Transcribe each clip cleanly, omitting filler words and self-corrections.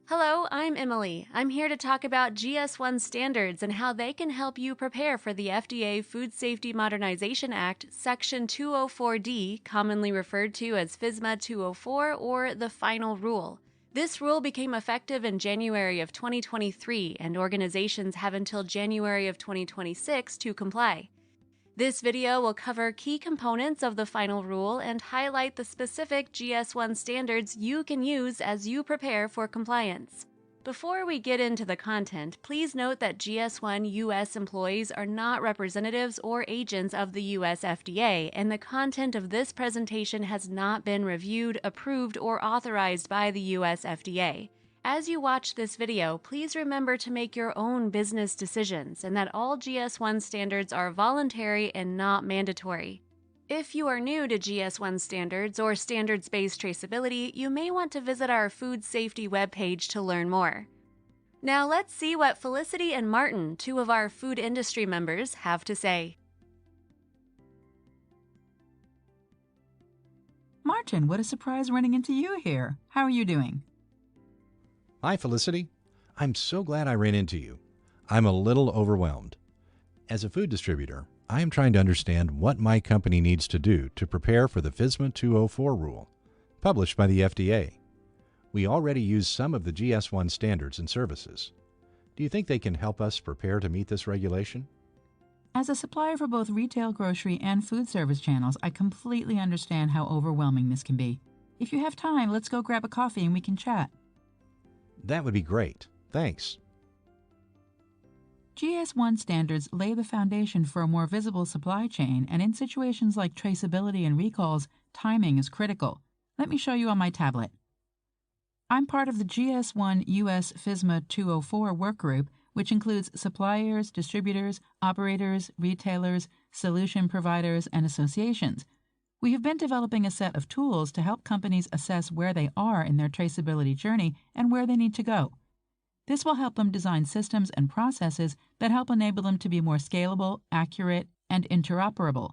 Hello, I'm Emily. I'm here to talk about GS1 standards and how they can help you prepare for the FDA Food Safety Modernization Act, Section 204D, commonly referred to as FSMA 204 or the Final Rule. This rule became effective in January of 2023, and organizations have until January of 2026 to comply. This video will cover key components of the final rule and highlight the specific GS1 standards you can use as you prepare for compliance. Before we get into the content, please note that GS1 U.S. employees are not representatives or agents of the U.S. FDA, and the content of this presentation has not been reviewed, approved, or authorized by the U.S. FDA. As you watch this video, please remember to make your own business decisions and that all GS1 standards are voluntary and not mandatory. If you are new to GS1 standards or standards-based traceability, you may want to visit our food safety webpage to learn more. Now let's see what Felicity and Martin, two of our food industry members, have to say. Martin, what a surprise running into you here. How are you doing? Hi, Felicity. I'm so glad I ran into you. I'm a little overwhelmed. As a food distributor, I am trying to understand what my company needs to do to prepare for the FSMA 204 rule, published by the FDA. We already use some of the GS1 standards and services. Do you think they can help us prepare to meet this regulation? As a supplier for both retail, grocery, and food service channels, I completely understand how overwhelming this can be. If you have time, let's go grab a coffee and we can chat. That would be great. Thanks. GS1 standards lay the foundation for a more visible supply chain, and in situations like traceability and recalls, timing is critical. Let me show you on my tablet. I'm part of the GS1 US FSMA 204 workgroup, which includes suppliers, distributors, operators, retailers, solution providers, and associations. We have been developing a set of tools to help companies assess where they are in their traceability journey and where they need to go. This will help them design systems and processes that help enable them to be more scalable, accurate, and interoperable.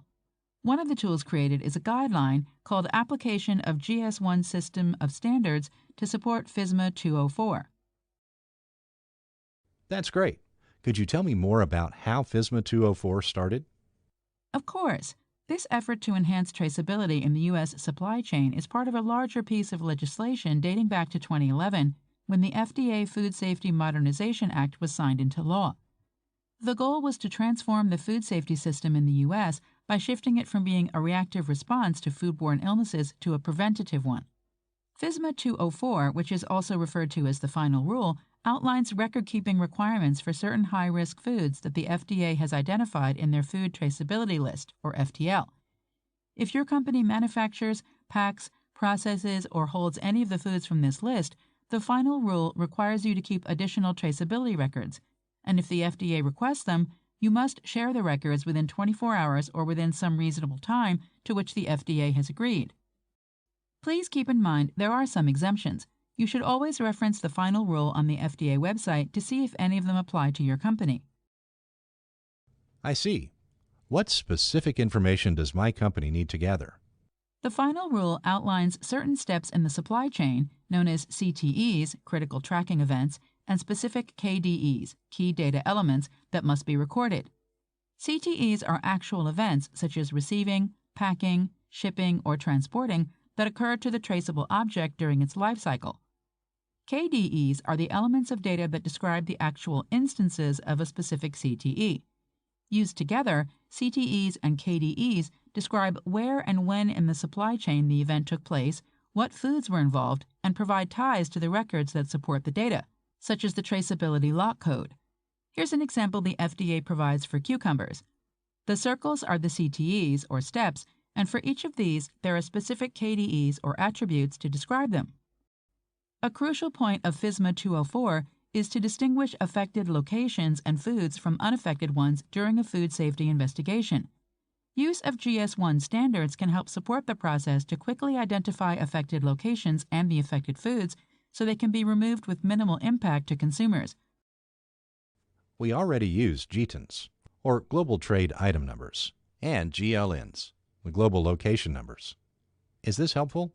One of the tools created is a guideline called Application of GS1 System of Standards to support FSMA 204. That's great. Could you tell me more about how FSMA 204 started? Of course. This effort to enhance traceability in the U.S. supply chain is part of a larger piece of legislation dating back to 2011, when the FDA Food Safety Modernization Act was signed into law. The goal was to transform the food safety system in the U.S. by shifting it from being a reactive response to foodborne illnesses to a preventative one. FSMA 204, which is also referred to as the Final Rule, outlines record-keeping requirements for certain high-risk foods that the FDA has identified in their Food Traceability List, or FTL. If your company manufactures, packs, processes, or holds any of the foods from this list, the final rule requires you to keep additional traceability records, and if the FDA requests them, you must share the records within 24 hours or within some reasonable time to which the FDA has agreed. Please keep in mind there are some exemptions. You should always reference the final rule on the FDA website to see if any of them apply to your company. I see. What specific information does my company need to gather? The final rule outlines certain steps in the supply chain, known as CTEs, critical tracking events, and specific KDEs, key data elements, that must be recorded. CTEs are actual events such as receiving, packing, shipping, or transporting that occur to the traceable object during its life cycle. KDEs are the elements of data that describe the actual instances of a specific CTE. Used together, CTEs and KDEs describe where and when in the supply chain the event took place, what foods were involved, and provide ties to the records that support the data, such as the traceability lock code. Here's an example the FDA provides for cucumbers. The circles are the CTEs, or steps, and for each of these, there are specific KDEs, or attributes, to describe them. A crucial point of FSMA 204 is to distinguish affected locations and foods from unaffected ones during a food safety investigation. Use of GS1 standards can help support the process to quickly identify affected locations and the affected foods so they can be removed with minimal impact to consumers. We already use GTINs, or Global Trade Item Numbers, and GLNs, the Global Location Numbers. Is this helpful?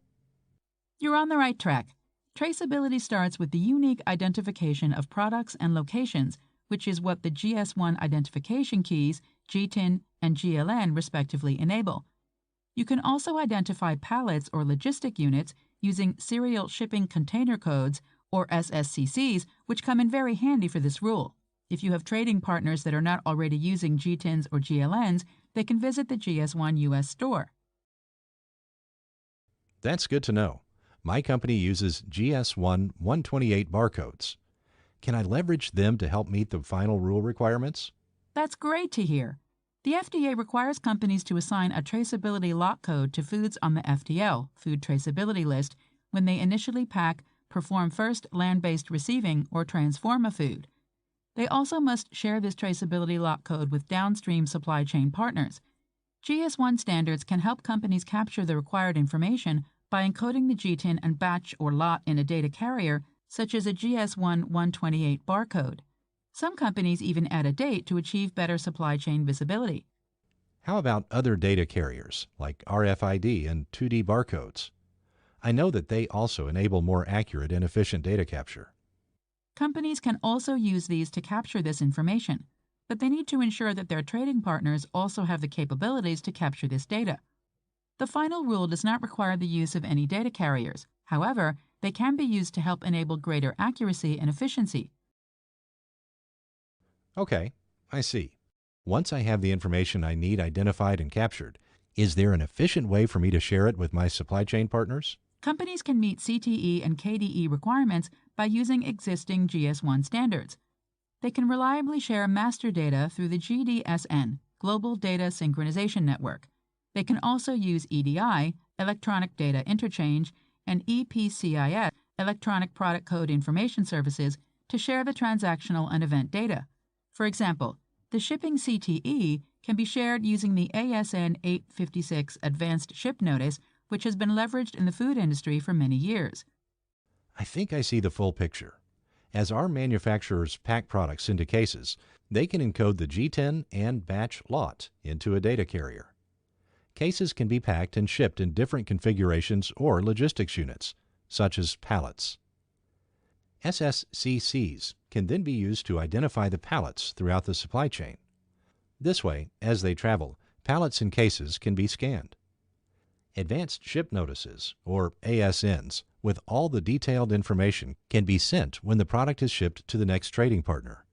You're on the right track. Traceability starts with the unique identification of products and locations, which is what the GS1 identification keys, GTIN and GLN, respectively enable. You can also identify pallets or logistic units using Serial Shipping Container Codes, or SSCCs, which come in very handy for this rule. If you have trading partners that are not already using GTINs or GLNs, they can visit the GS1 US store. That's good to know. My company uses GS1 128 barcodes. Can I leverage them to help meet the final rule requirements? That's great to hear. The FDA requires companies to assign a traceability lot code to foods on the FTL, Food Traceability List, when they initially pack, perform first land-based receiving, or transform a food. They also must share this traceability lot code with downstream supply chain partners. GS1 standards can help companies capture the required information by encoding the GTIN and batch or lot in a data carrier, such as a GS1 128 barcode. Some companies even add a date to achieve better supply chain visibility. How about other data carriers, like RFID and 2D barcodes? I know that they also enable more accurate and efficient data capture. Companies can also use these to capture this information, but they need to ensure that their trading partners also have the capabilities to capture this data. The final rule does not require the use of any data carriers. However, they can be used to help enable greater accuracy and efficiency. Okay, I see. Once I have the information I need identified and captured, is there an efficient way for me to share it with my supply chain partners? Companies can meet CTE and KDE requirements by using existing GS1 standards. They can reliably share master data through the GDSN, Global Data Synchronization Network. They can also use EDI, Electronic Data Interchange, and EPCIS, Electronic Product Code Information Services, to share the transactional and event data. For example, the shipping CTE can be shared using the ASN 856 Advanced Ship Notice, which has been leveraged in the food industry for many years. I think I see the full picture. As our manufacturers pack products into cases, they can encode the GTIN and batch lot into a data carrier. Cases can be packed and shipped in different configurations or logistics units, such as pallets. SSCCs can then be used to identify the pallets throughout the supply chain. This way, as they travel, pallets and cases can be scanned. Advanced Ship Notices, or ASNs, with all the detailed information can be sent when the product is shipped to the next trading partner.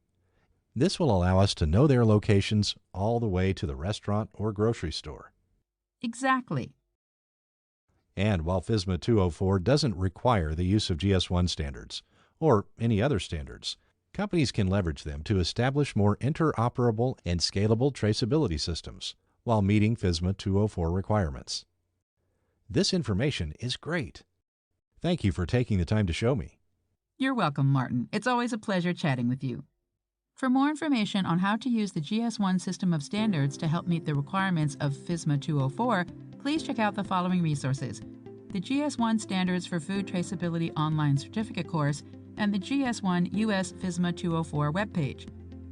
This will allow us to know their locations all the way to the restaurant or grocery store. Exactly. And while FSMA 204 doesn't require the use of GS1 standards, or any other standards, companies can leverage them to establish more interoperable and scalable traceability systems while meeting FSMA 204 requirements. This information is great. Thank you for taking the time to show me. You're welcome, Martin. It's always a pleasure chatting with you. For more information on how to use the GS1 system of standards to help meet the requirements of FSMA 204, please check out the following resources: the GS1 Standards for Food Traceability Online Certificate course and the GS1 US FSMA 204 webpage.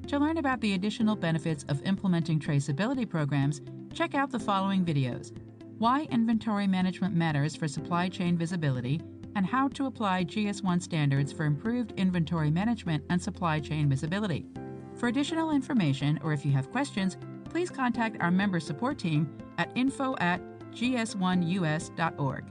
To learn about the additional benefits of implementing traceability programs, check out the following videos: Why Inventory Management Matters for Supply Chain Visibility, and How to Apply GS1 Standards for Improved Inventory Management and Supply Chain Visibility. For additional information, or if you have questions, please contact our member support team at info@gs1us.org.